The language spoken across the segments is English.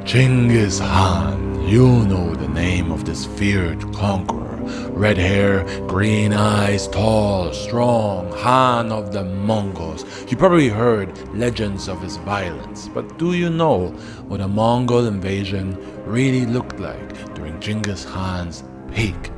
Genghis Khan, you know the name of this feared conqueror. Red hair, green eyes, tall, strong, Khan of the Mongols. You probably heard legends of his violence, but do you know what a Mongol invasion really looked like during Genghis Khan's peak?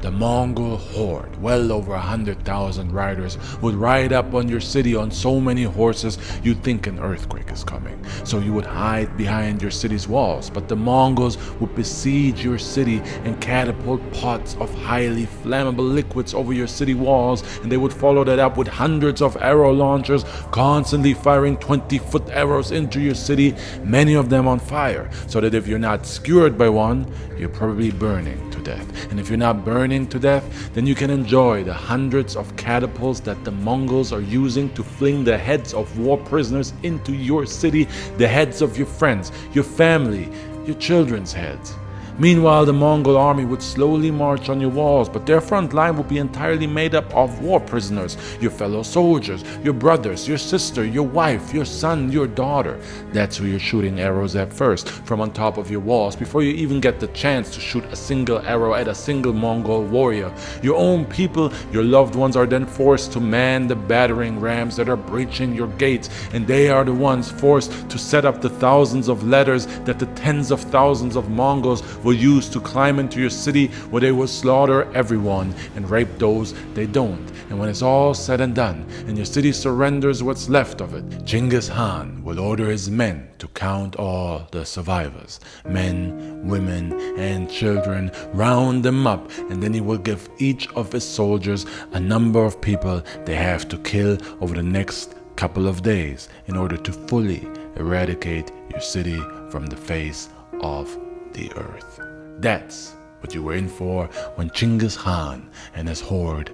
The Mongol horde, well over 100,000 riders, would ride up on your city on so many horses you'd think an earthquake is coming. So you would hide behind your city's walls, but the Mongols would besiege your city and catapult pots of highly flammable liquids over your city walls, and they would follow that up with hundreds of arrow launchers, constantly firing 20-foot arrows into your city, many of them on fire, so that if you're not skewered by one, you're probably burning to death. And if you're not burning to death, then you can enjoy the hundreds of catapults that the Mongols are using to fling the heads of war prisoners into your city, the heads of your friends, your family, your children's heads. Meanwhile, the Mongol army would slowly march on your walls, but their front line would be entirely made up of war prisoners, your fellow soldiers, your brothers, your sister, your wife, your son, your daughter. That's who you're shooting arrows at first, from on top of your walls, before you even get the chance to shoot a single arrow at a single Mongol warrior. Your own people, your loved ones, are then forced to man the battering rams that are breaching your gates, and they are the ones forced to set up the thousands of ladders that the tens of thousands of Mongols will use to climb into your city, where they will slaughter everyone and rape those they don't. And when it's all said and done, and your city surrenders what's left of it, Genghis Khan will order his men to count all the survivors, men, women, and children, round them up, and then he will give each of his soldiers a number of people they have to kill over the next couple of days in order to fully eradicate your city from the face of the earth. That's what you were in for when Genghis Khan and his horde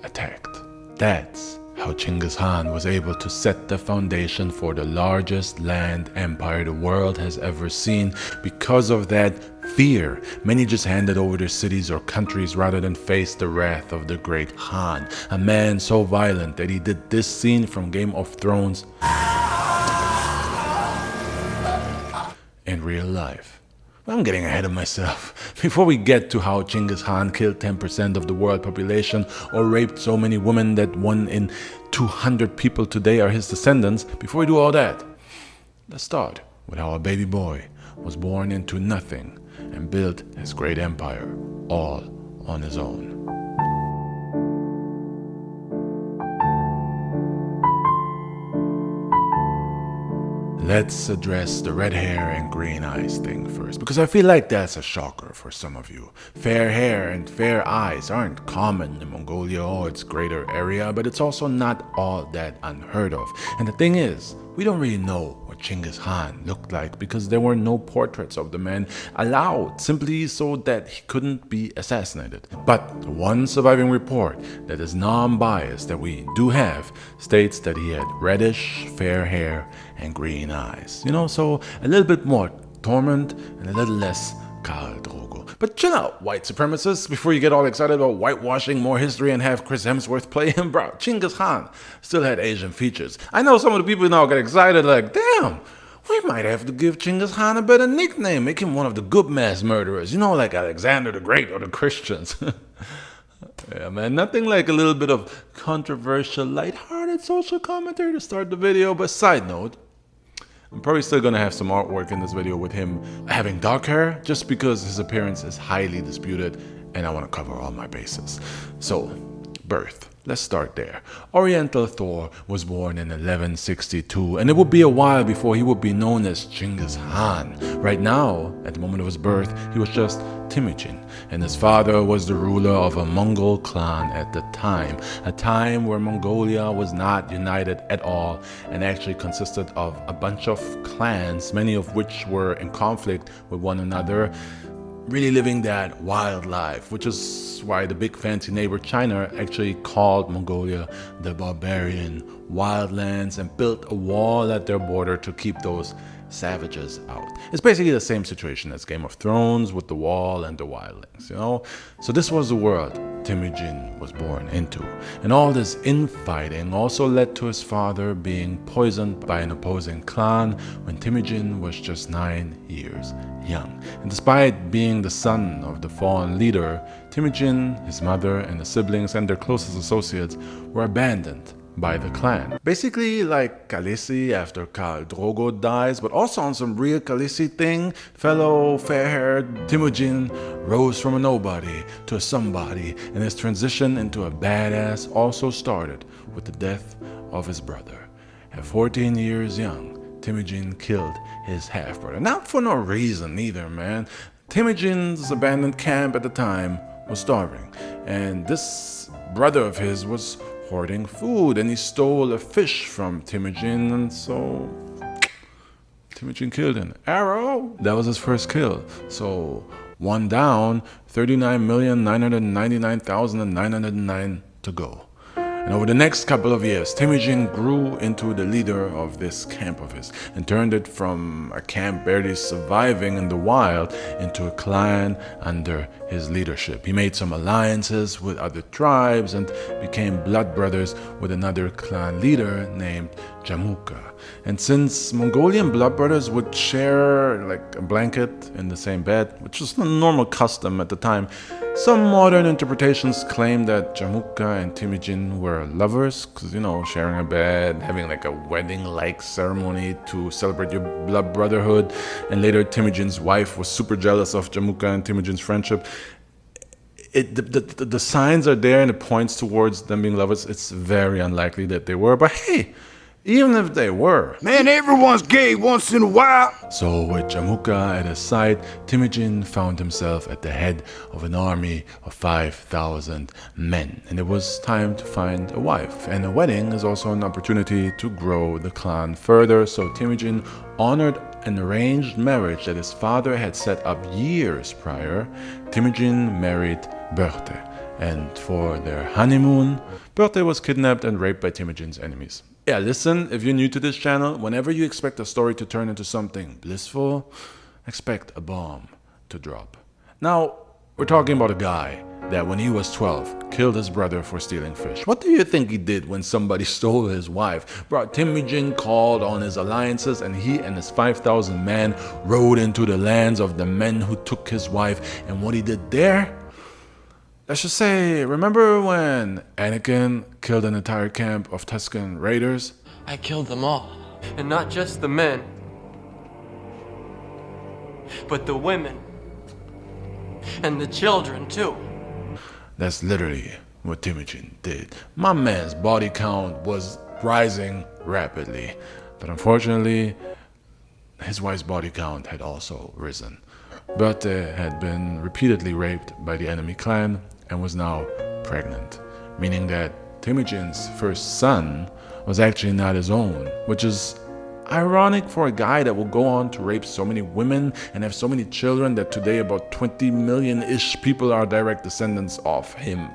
attacked. That's how Genghis Khan was able to set the foundation for the largest land empire the world has ever seen. Because of that fear, many just handed over their cities or countries rather than face the wrath of the great Khan, a man so violent that he did this scene from Game of Thrones in real life. I'm getting ahead of myself. Before we get to how Genghis Khan killed 10% of the world population or raped so many women that 1 in 200 people today are his descendants, before we do all that, let's start with how a baby boy was born into nothing and built his great empire all on his own. Let's address the red hair and green eyes thing first, because I feel like that's a shocker for some of you. Fair hair and fair eyes aren't common in Mongolia or its greater area, but it's also not all that unheard of. And the thing is, we don't really know what Genghis Khan looked like because there were no portraits of the man allowed, simply so that he couldn't be assassinated. But the one surviving report that is non-biased that we do have states that he had reddish, fair hair and green eyes. So a little bit more torment and a little less Khal Drogo. But chill out, white supremacists, before you get all excited about whitewashing more history and have Chris Hemsworth play him, bro. Genghis Khan still had Asian features. I know some of the people now get excited like, damn, we might have to give Genghis Khan a better nickname, make him one of the good mass murderers, like Alexander the Great or the Christians. Yeah, man, nothing like a little bit of controversial, lighthearted social commentary to start the video. But side note, I'm probably still gonna have some artwork in this video with him having dark hair, just because his appearance is highly disputed and I want to cover all my bases. So, birth. Let's start there. Oriental Thor was born in 1162, and it would be a while before he would be known as Genghis Khan. Right now, at the moment of his birth, he was just Temüjin, and his father was the ruler of a Mongol clan at the time, a time where Mongolia was not united at all and actually consisted of a bunch of clans, many of which were in conflict with one another, really living that wild life, which is why the big fancy neighbor China actually called Mongolia the barbarian wildlands and built a wall at their border to keep those savages out. It's basically the same situation as Game of Thrones with the wall and the wildlings, you know? So this was the world Temüjin was born into. And all this infighting also led to his father being poisoned by an opposing clan when Temüjin was just 9 years young. And despite being the son of the fallen leader, Temüjin, his mother, and the siblings and their closest associates were abandoned by the clan. Basically like Khaleesi after Khal Drogo dies, but also on some real Khaleesi thing, fellow fair-haired Temüjin rose from a nobody to a somebody, and his transition into a badass also started with the death of his brother. At 14 years young, Temüjin killed his half-brother. Not for no reason either, man. Temüjin's abandoned camp at the time was starving, and this brother of his was hoarding food, and he stole a fish from Temüjin, and so Temüjin killed him. Arrow! That was his first kill. So 1 down, 39,999,909 to go. And over the next couple of years, Temüjin grew into the leader of this camp of his and turned it from a camp barely surviving in the wild into a clan under his leadership. He made some alliances with other tribes and became blood brothers with another clan leader named Jamuka. And since Mongolian blood brothers would share like a blanket in the same bed, which was a normal custom at the time, some modern interpretations claim that Jamuka and Temüjin were lovers, because, you know, sharing a bed, having like a wedding-like ceremony to celebrate your blood brotherhood. And later Temüjin's wife was super jealous of Jamuka and Temüjin's friendship. The signs are there and it points towards them being lovers. It's very unlikely that they were, but hey, even if they were, man, everyone's gay once in a while. So with Jamuka at his side, Temüjin found himself at the head of an army of 5,000 men. And it was time to find a wife. And a wedding is also an opportunity to grow the clan further. So Temüjin honored an arranged marriage that his father had set up years prior. Temüjin married Börte. And for their honeymoon, Börte was kidnapped and raped by Temüjin's enemies. Yeah, listen, if you're new to this channel, whenever you expect a story to turn into something blissful, expect a bomb to drop. Now, we're talking about a guy that when he was 12, killed his brother for stealing fish. What do you think he did when somebody stole his wife? Bro, Temüjin called on his alliances and he and his 5,000 men rode into the lands of the men who took his wife. And what he did there? Let's just say, remember when Anakin killed an entire camp of Tusken raiders? I killed them all. And not just the men, but the women. And the children, too. That's literally what Temüjin did. My man's body count was rising rapidly. But unfortunately, his wife's body count had also risen. Börte had been repeatedly raped by the enemy clan and was now pregnant, meaning that Temüjin's first son was actually not his own, which is ironic for a guy that will go on to rape so many women and have so many children that today about 20 million-ish people are direct descendants of him.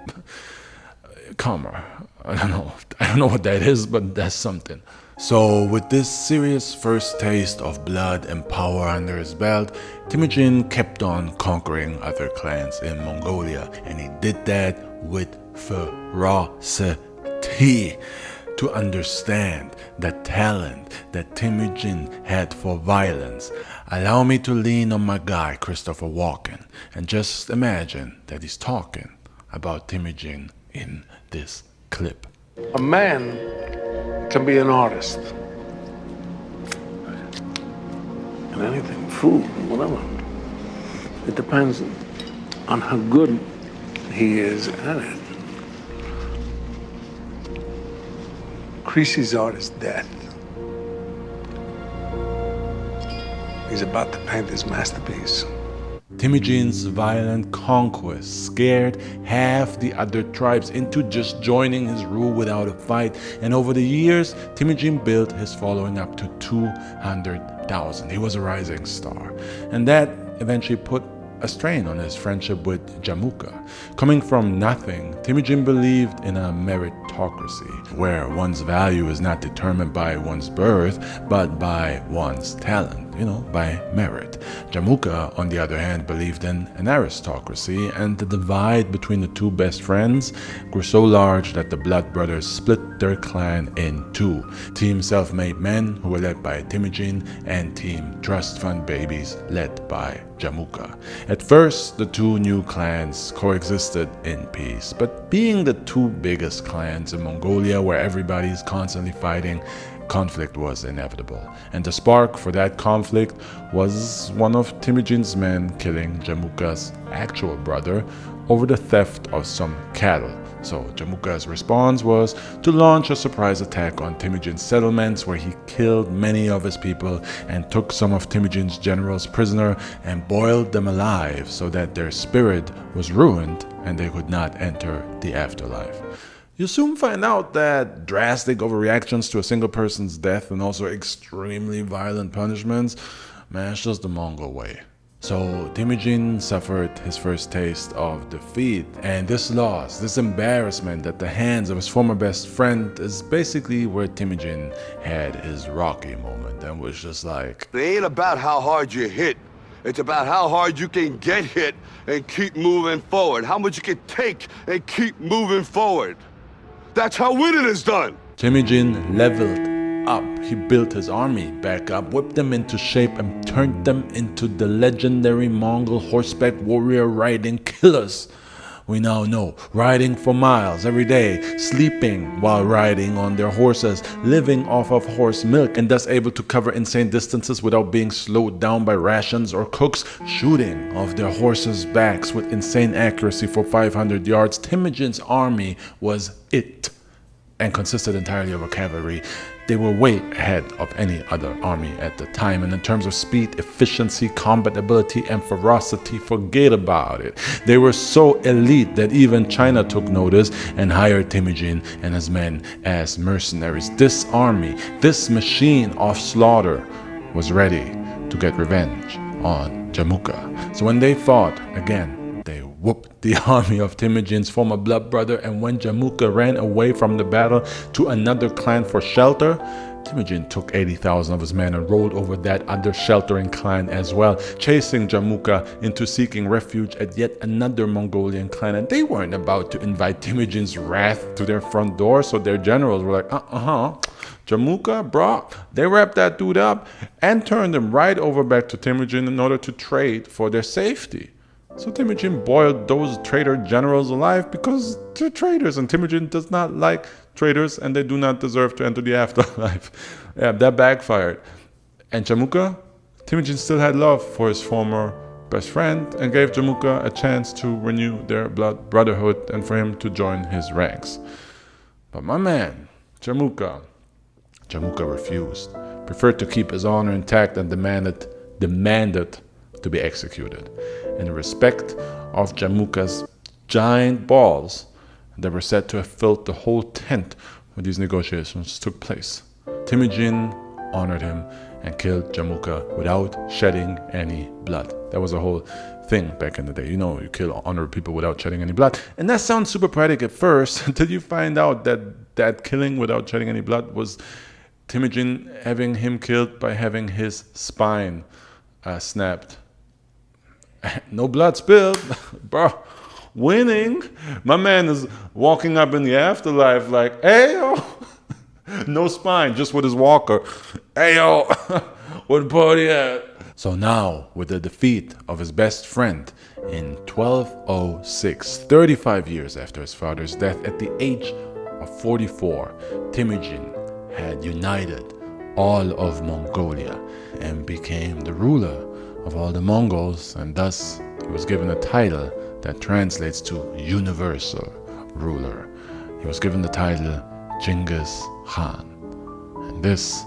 Karma. I don't know what that is, but that's something. So with this serious first taste of blood and power under his belt, Temüjin kept on conquering other clans in Mongolia, and he did that with ferocity. To understand the talent that Temüjin had for violence, allow me to lean on my guy Christopher Walken and just imagine that he's talking about Temüjin in this clip. A man can be an artist. And anything, food, whatever. It depends on how good he is at it. Creasy's art is death. He's about to paint his masterpiece. Temüjin's violent conquest scared half the other tribes into just joining his rule without a fight, and over the years, Temüjin built his following up to 200,000. He was a rising star, and that eventually put a strain on his friendship with Jamuka. Coming from nothing, Temüjin believed in a meritocracy, where one's value is not determined by one's birth, but by one's talent. by merit. Jamuka, on the other hand, believed in an aristocracy, and the divide between the two best friends grew so large that the blood brothers split their clan in two. Team self-made men, who were led by Temüjin, and team trust fund babies, led by Jamuka. At first, the two new clans coexisted in peace, but being the two biggest clans in Mongolia, where everybody is constantly fighting, conflict was inevitable. And the spark for that conflict was one of Temüjin's men killing Jamuka's actual brother over the theft of some cattle. So Jamuka's response was to launch a surprise attack on Temüjin's settlements, where he killed many of his people and took some of Temüjin's generals prisoner and boiled them alive so that their spirit was ruined and they could not enter the afterlife. You'll soon find out that drastic overreactions to a single person's death and also extremely violent punishments, it's just the Mongol way. So Temüjin suffered his first taste of defeat, and this loss, this embarrassment at the hands of his former best friend is basically where Temüjin had his Rocky moment and was just like, It ain't about how hard you hit. It's about how hard you can get hit and keep moving forward. How much you can take and keep moving forward. That's how winning is done. Temüjin leveled up. He built his army back up, whipped them into shape, and turned them into the legendary Mongol horseback warrior riding killers we now know, riding for miles every day, sleeping while riding on their horses, living off of horse milk, and thus able to cover insane distances without being slowed down by rations or cooks, shooting off their horses' backs with insane accuracy for 500 yards. Temüjin's army was it, and consisted entirely of cavalry. They were way ahead of any other army at the time, and in terms of speed, efficiency, combat ability, and ferocity, forget about it. They were so elite that even China took notice and hired Temüjin and his men as mercenaries. This army, this machine of slaughter, was ready to get revenge on Jamuka. So when they fought again, they whooped the army of Temüjin's former blood brother, and when Jamuka ran away from the battle to another clan for shelter, Temüjin took 80,000 of his men and rolled over that other sheltering clan as well, chasing Jamuka into seeking refuge at yet another Mongolian clan. And they weren't about to invite Temüjin's wrath to their front door, so their generals were like, Jamuka, bro. They wrapped that dude up and turned him right over back to Temüjin in order to trade for their safety. So Temüjin boiled those traitor generals alive because they're traitors, and Temüjin does not like traitors, and they do not deserve to enter the afterlife. Yeah, that backfired. And Jamuka, Temüjin still had love for his former best friend and gave Jamuka a chance to renew their blood brotherhood and for him to join his ranks. But my man, Jamuka refused, preferred to keep his honor intact, and demanded to be executed. In respect of Jamuka's giant balls that were said to have filled the whole tent when these negotiations took place, Temüjin honored him and killed Jamuka without shedding any blood. That was a whole thing back in the day. You honor people without shedding any blood. And that sounds super poetic at first until you find out that killing without shedding any blood was Temüjin having him killed by having his spine snapped. No blood spilled, bro. Winning. My man is walking up in the afterlife like, "Ayo." No spine, just with his walker. "Ayo." Where the party at? So now, with the defeat of his best friend in 1206, 35 years after his father's death, at the age of 44, Temüjin had united all of Mongolia and became the ruler of all the Mongols, and thus he was given a title that translates to universal ruler. He was given the title Genghis Khan. And this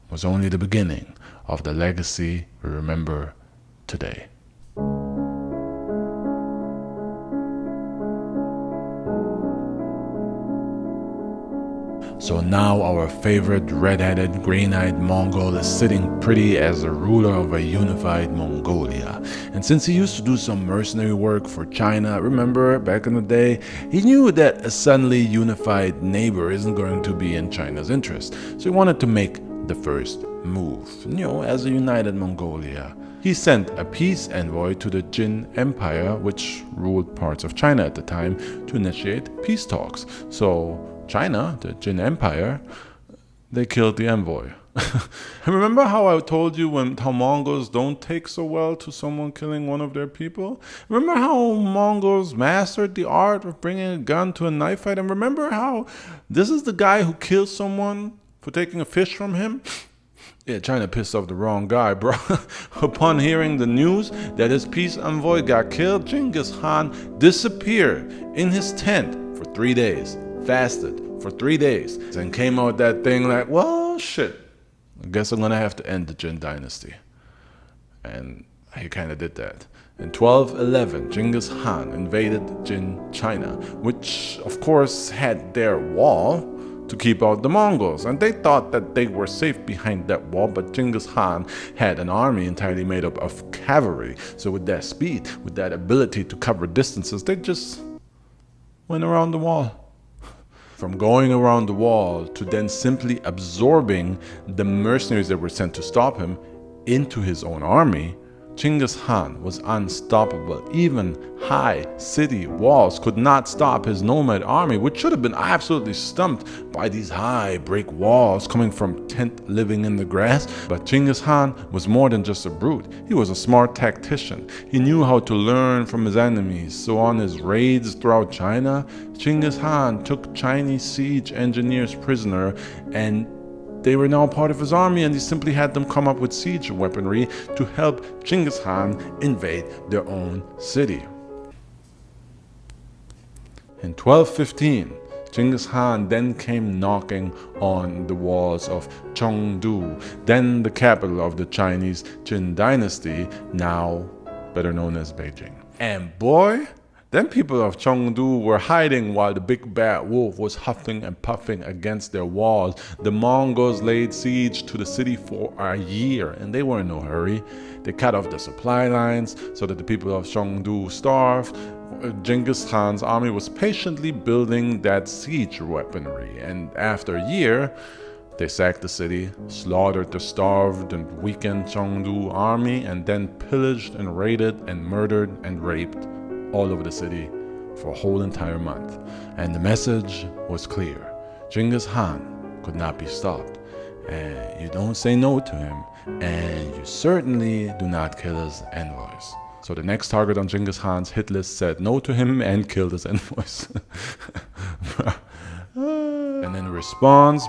was only the beginning of the legacy we remember today. So now our favorite red-headed, green-eyed Mongol is sitting pretty as the ruler of a unified Mongolia. And since he used to do some mercenary work for China, remember back in the day, he knew that a suddenly unified neighbor isn't going to be in China's interest. So he wanted to make the first move, as a united Mongolia. He sent a peace envoy to the Jin Empire, which ruled parts of China at the time, to initiate peace talks. So China, the Jin Empire, they killed the envoy. Remember how I told you how Mongols don't take so well to someone killing one of their people? Remember how Mongols mastered the art of bringing a gun to a knife fight? And remember how this is the guy who killed someone for taking a fish from him? Yeah, China pissed off the wrong guy, bro. Upon hearing the news that his peace envoy got killed, Genghis Khan disappeared in his tent for 3 days, fasted for 3 days, and came out that thing like, well, shit, I guess I'm gonna have to end the Jin Dynasty. And he kind of did that. In 1211, Genghis Khan invaded Jin China, which of course had their wall to keep out the Mongols, and they thought that they were safe behind that wall, but Genghis Khan had an army entirely made up of cavalry. So with that speed, with that ability to cover distances, they just went around the wall. From going around the wall to then simply absorbing the mercenaries that were sent to stop him into his own army, Genghis Khan was unstoppable. Even high city walls could not stop his nomad army, which should have been absolutely stumped by these high brick walls coming from tent living in the grass. But Genghis Khan was more than just a brute. He was a smart tactician. He knew how to learn from his enemies. So on his raids throughout China, Genghis Khan took Chinese siege engineers prisoner, and they were now part of his army, and he simply had them come up with siege weaponry to help Genghis Khan invade their own city. In 1215, Genghis Khan then came knocking on the walls of Chengdu, then the capital of the Chinese Jin Dynasty, now better known as Beijing. And boy, then people of Chengdu were hiding while the big bad wolf was huffing and puffing against their walls. The Mongols laid siege to the city for a year, and they were in no hurry. They cut off the supply lines so that the people of Chengdu starved. Genghis Khan's army was patiently building that siege weaponry, and after a year, they sacked the city, slaughtered the starved and weakened Chengdu army, and then pillaged and raided and murdered and raped all over the city for a whole entire month. And the message was clear. Genghis Khan could not be stopped. And you don't say no to him, and you certainly do not kill his envoys. So the next target on Genghis Khan's hit list said no to him and killed his envoys. And in response,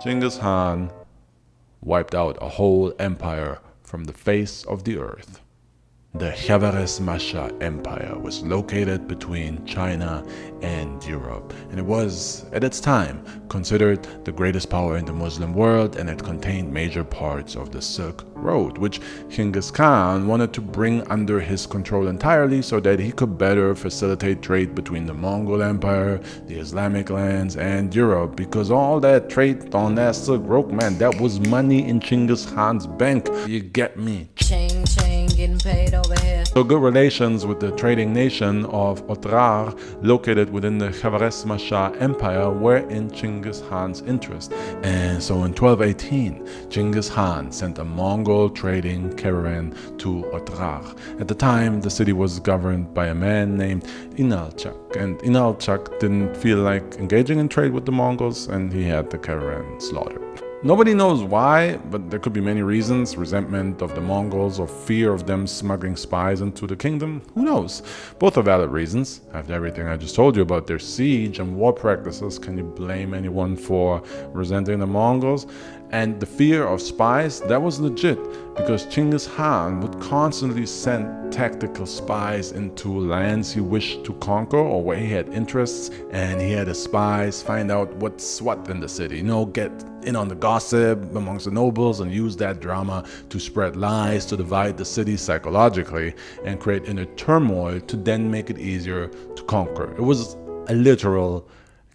Genghis Khan wiped out a whole empire from the face of the earth. The Khwarazmian Empire was located between China and Europe, and it was, at its time, considered the greatest power in the Muslim world, and it contained major parts of the Silk Road, which Genghis Khan wanted to bring under his control entirely so that he could better facilitate trade between the Mongol Empire, the Islamic lands, and Europe, because all that trade on that Silk Road, man, that was money in Genghis Khan's bank. You get me? Ching, ching, getting paid over here. So good relations with the trading nation of Otrar, located within the Khwarazmian Empire, were in Genghis Khan's interest. And so in 1218, Genghis Khan sent a Mongol trading caravan to Otrar. At the time, the city was governed by a man named Inalchuk, and Inalchuk didn't feel like engaging in trade with the Mongols, and he had the caravan slaughtered. Nobody knows why, but there could be many reasons. Resentment of the Mongols or fear of them smuggling spies into the kingdom. Who knows? Both are valid reasons. After everything I just told you about their siege and war practices, can you blame anyone for resenting the Mongols? And the fear of spies, that was legit, because Genghis Khan would constantly send tactical spies into lands he wished to conquer or where he had interests, and he had the spies find out what's what in the city, get in on the gossip amongst the nobles and use that drama to spread lies, to divide the city psychologically and create inner turmoil to then make it easier to conquer. It was a literal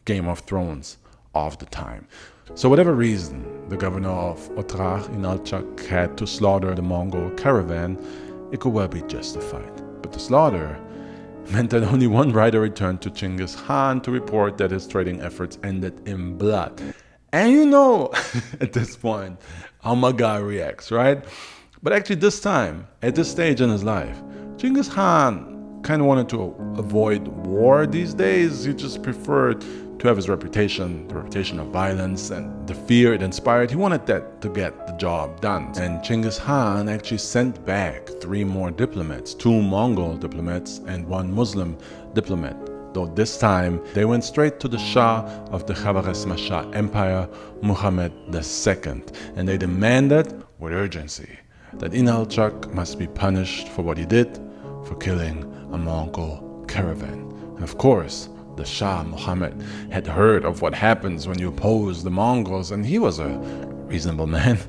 Game of Thrones of the time. So whatever reason the governor of Otrar, Inalchuk, had to slaughter the Mongol caravan, it could well be justified. But the slaughter meant that only one writer returned to Genghis Khan to report that his trading efforts ended in blood. And you know, at this point, how my guy reacts, right? But actually this time, at this stage in his life, Genghis Khan kind of wanted to avoid war these days. He just preferred to have his reputation, the reputation of violence and the fear it inspired. He wanted that to get the job done. And Genghis Khan actually sent back 3 more diplomats, 2 Mongol diplomats and 1 Muslim diplomat. Though this time, they went straight to the Shah of the Khwarazmian Empire, Muhammad II, and they demanded, with urgency, that Inalchuq must be punished for what he did, for killing a Mongol caravan. And of course, the Shah Muhammad had heard of what happens when you oppose the Mongols, and he was a reasonable man.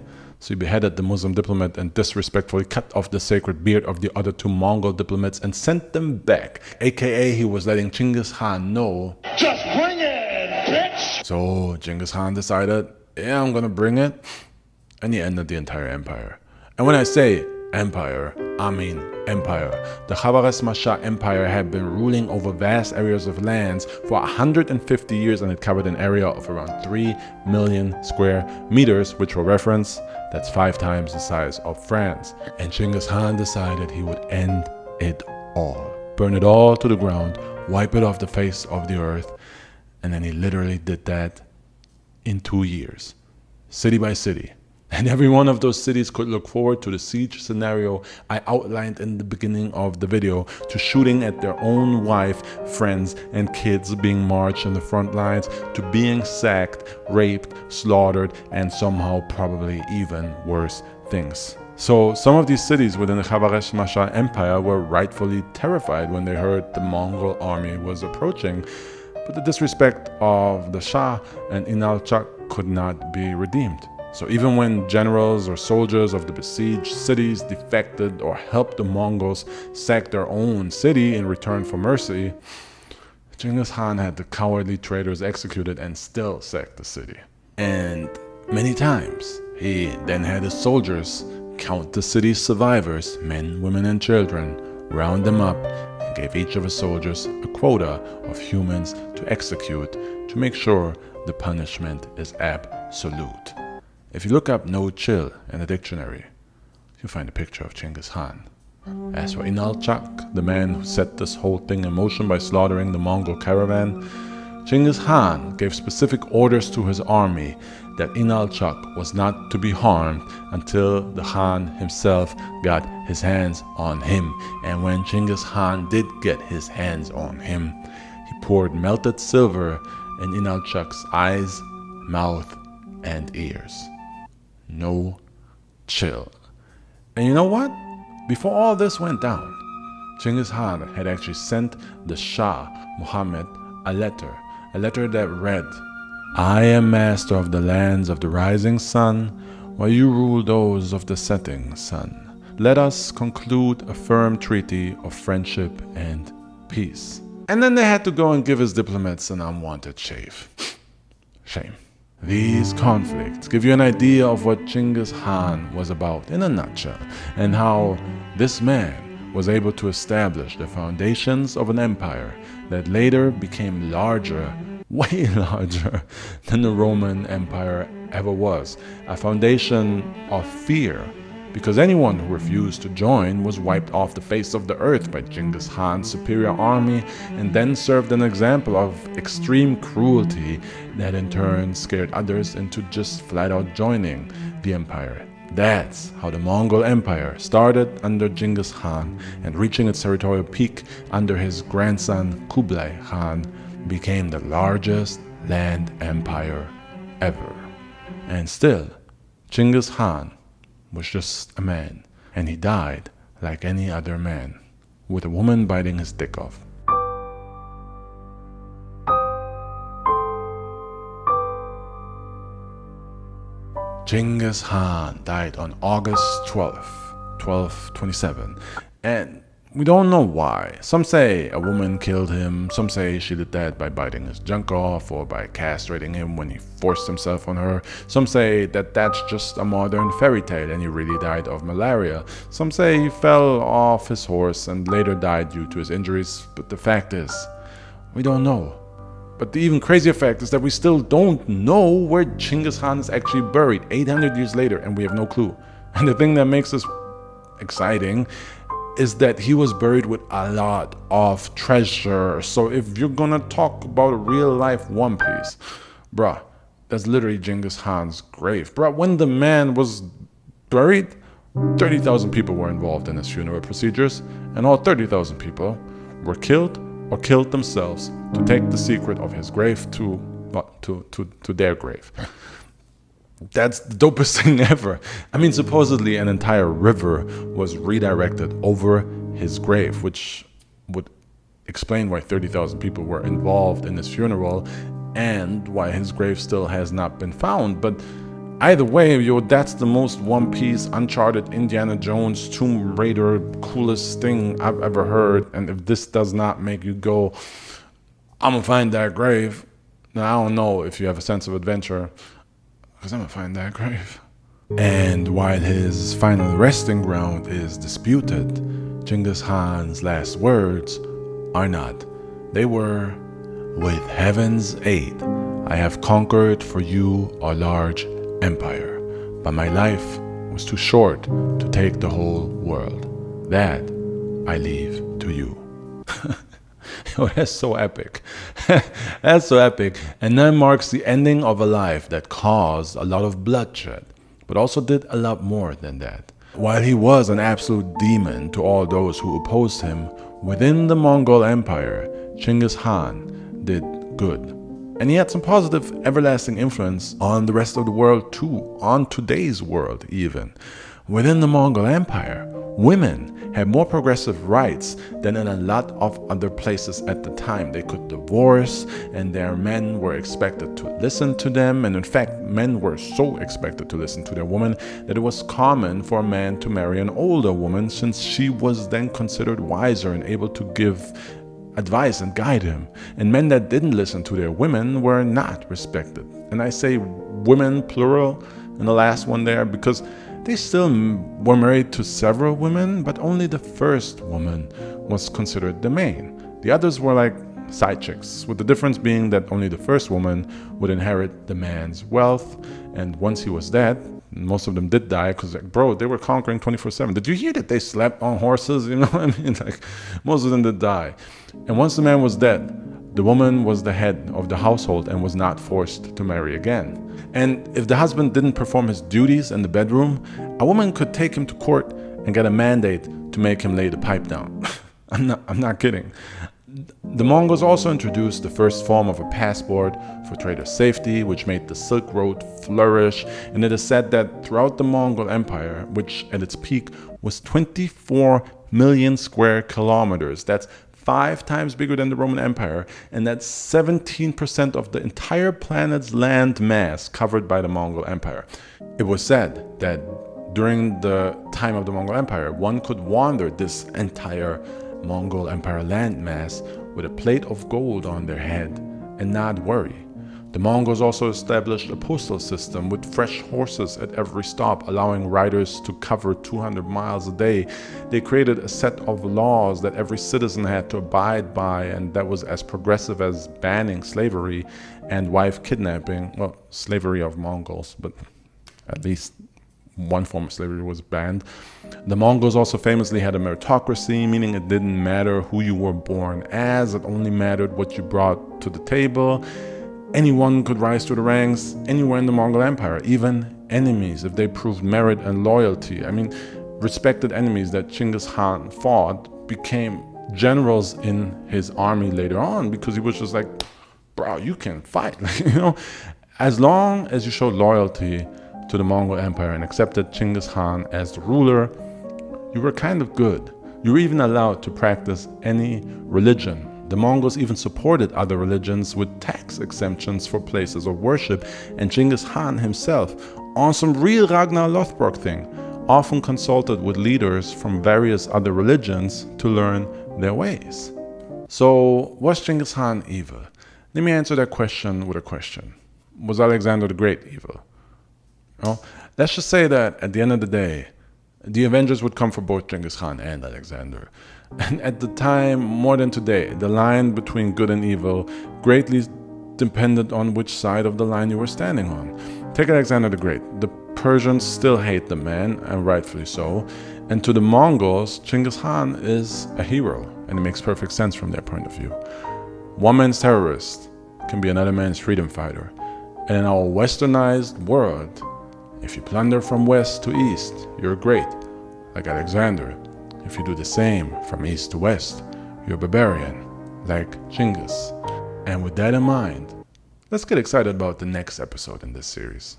So he beheaded the Muslim diplomat and disrespectfully cut off the sacred beard of the other 2 Mongol diplomats and sent them back. AKA he was letting Genghis Khan know, just bring it, bitch! So Genghis Khan decided, yeah, I'm gonna bring it. And he ended the entire empire. And when I say empire, I mean empire. The Khwarazmian Empire had been ruling over vast areas of lands for 150 years, and it covered an area of around 3 million square meters, which for reference, that's 5 times the size of France. And Genghis Khan decided he would end it all. Burn it all to the ground, wipe it off the face of the earth, and then he literally did that in 2 years, city by city. And every one of those cities could look forward to the siege scenario I outlined in the beginning of the video, to shooting at their own wife, friends, and kids being marched in the front lines, to being sacked, raped, slaughtered, and somehow probably even worse things. So some of these cities within the Khwarazmian Empire were rightfully terrified when they heard the Mongol army was approaching, but the disrespect of the Shah and Inalchuq could not be redeemed. So even when generals or soldiers of the besieged cities defected or helped the Mongols sack their own city in return for mercy, Genghis Khan had the cowardly traitors executed and still sacked the city. And many times, he then had his soldiers count the city's survivors, men, women, and children, round them up, and gave each of his soldiers a quota of humans to execute to make sure the punishment is absolute. If you look up no chill in the dictionary, you'll find a picture of Genghis Khan. As for Inalchuq, the man who set this whole thing in motion by slaughtering the Mongol caravan, Genghis Khan gave specific orders to his army that Inalchuq was not to be harmed until the Khan himself got his hands on him. And when Genghis Khan did get his hands on him, he poured melted silver in Inalchuq's eyes, mouth, and ears. No chill. And you know what? Before all this went down, Genghis Khan had actually sent the Shah Muhammad a letter that read, I am master of the lands of the rising sun, while you rule those of the setting sun. Let us conclude a firm treaty of friendship and peace. And then they had to go and give his diplomats an unwanted shave. Shame. These conflicts give you an idea of what Genghis Khan was about in a nutshell, and how this man was able to establish the foundations of an empire that later became larger, way larger than the Roman Empire ever was. A foundation of fear, because anyone who refused to join was wiped off the face of the earth by Genghis Khan's superior army, and then served an example of extreme cruelty that in turn scared others into just flat out joining the empire. That's how the Mongol Empire started under Genghis Khan, and reaching its territorial peak under his grandson Kublai Khan, became the largest land empire ever. And still, Genghis Khan was just a man, and he died like any other man, with a woman biting his dick off. Genghis Khan died on August 12th, 1227, and we don't know why. Some say a woman killed him, some say she did that by biting his junk off or by castrating him when he forced himself on her. Some say that that's just a modern fairy tale and he really died of malaria. Some say he fell off his horse and later died due to his injuries, but the fact is, we don't know. But the even crazier fact is that we still don't know where Genghis Khan is actually buried 800 years later, and we have no clue. And the thing that makes this exciting is that he was buried with a lot of treasure. So if you're gonna talk about a real life One Piece, bruh, that's literally Genghis Khan's grave. Bruh, when the man was buried, 30,000 people were involved in his funeral procedures, and all 30,000 people were killed or killed themselves to take the secret of his grave to their grave. That's the dopest thing ever. I mean, supposedly an entire river was redirected over his grave, which would explain why 30,000 people were involved in his funeral and why his grave still has not been found. But either way, yo, that's the most One Piece, Uncharted, Indiana Jones, Tomb Raider, coolest thing I've ever heard. And if this does not make you go, I'm gonna find that grave, now I don't know if you have a sense of adventure, because I'm gonna find that grave. And while his final resting ground is disputed, Genghis Khan's last words are not. They were, "With heaven's aid, I have conquered for you a large empire, but my life was too short to take the whole world. That I leave to you." Oh, that's so epic. That's so epic. And that marks the ending of a life that caused a lot of bloodshed, but also did a lot more than that. While he was an absolute demon to all those who opposed him, within the Mongol Empire, Genghis Khan did good. And he had some positive, everlasting influence on the rest of the world too, on today's world even. Within the Mongol Empire, women had more progressive rights than in a lot of other places at the time. They could divorce, and their men were expected to listen to them. And in fact, men were so expected to listen to their women that it was common for a man to marry an older woman, since she was then considered wiser and able to give advice and guide him. And men that didn't listen to their women were not respected. And I say women plural in the last one there because they still were married to several women, but only the first woman was considered the main. The others were like side chicks, with the difference being that only the first woman would inherit the man's wealth, and once he was dead, most of them did die because, like, bro, they were conquering 24/7. Did you hear that they slept on horses? You know what I mean? Like, most of them did die. And once the man was dead, the woman was the head of the household and was not forced to marry again. And if the husband didn't perform his duties in the bedroom, a woman could take him to court and get a mandate to make him lay the pipe down. I'm not kidding. The Mongols also introduced the first form of a passport for trader safety, which made the Silk Road flourish. And it is said that throughout the Mongol Empire, which at its peak was 24 million square kilometers, that's 5 times bigger than the Roman Empire, and that's 17% of the entire planet's land mass covered by the Mongol Empire. It was said that during the time of the Mongol Empire, one could wander this entire Mongol Empire landmass with a plate of gold on their head and not worry. The Mongols also established a postal system with fresh horses at every stop, allowing riders to cover 200 miles a day. They created a set of laws that every citizen had to abide by, and that was as progressive as banning slavery and wife kidnapping. Well, slavery of Mongols, but at least one form of slavery was banned. The Mongols also famously had a meritocracy, meaning it didn't matter who you were born as, it only mattered what you brought to the table. Anyone could rise through the ranks anywhere in the Mongol Empire, even enemies, if they proved merit and loyalty. I mean, respected enemies that Genghis Khan fought became generals in his army later on because he was just like, bro, you can fight. You know, as long as you showed loyalty to the Mongol Empire and accepted Genghis Khan as the ruler, you were kind of good. You were even allowed to practice any religion. The Mongols even supported other religions with tax exemptions for places of worship, and Genghis Khan himself, on some real Ragnar Lothbrok thing, often consulted with leaders from various other religions to learn their ways. So, was Genghis Khan evil? Let me answer that question with a question. Was Alexander the Great evil? No? Let's just say that at the end of the day, the Avengers would come for both Genghis Khan and Alexander. And at the time, more than today, the line between good and evil greatly depended on which side of the line you were standing on. Take Alexander the Great. The Persians still hate the man, and rightfully so. And to the Mongols, Genghis Khan is a hero, and it makes perfect sense from their point of view. One man's terrorist can be another man's freedom fighter. And in our westernized world, if you plunder from west to east, you're great, like Alexander. If you do the same from east to west, you're a barbarian, like Chinggis. And with that in mind, let's get excited about the next episode in this series.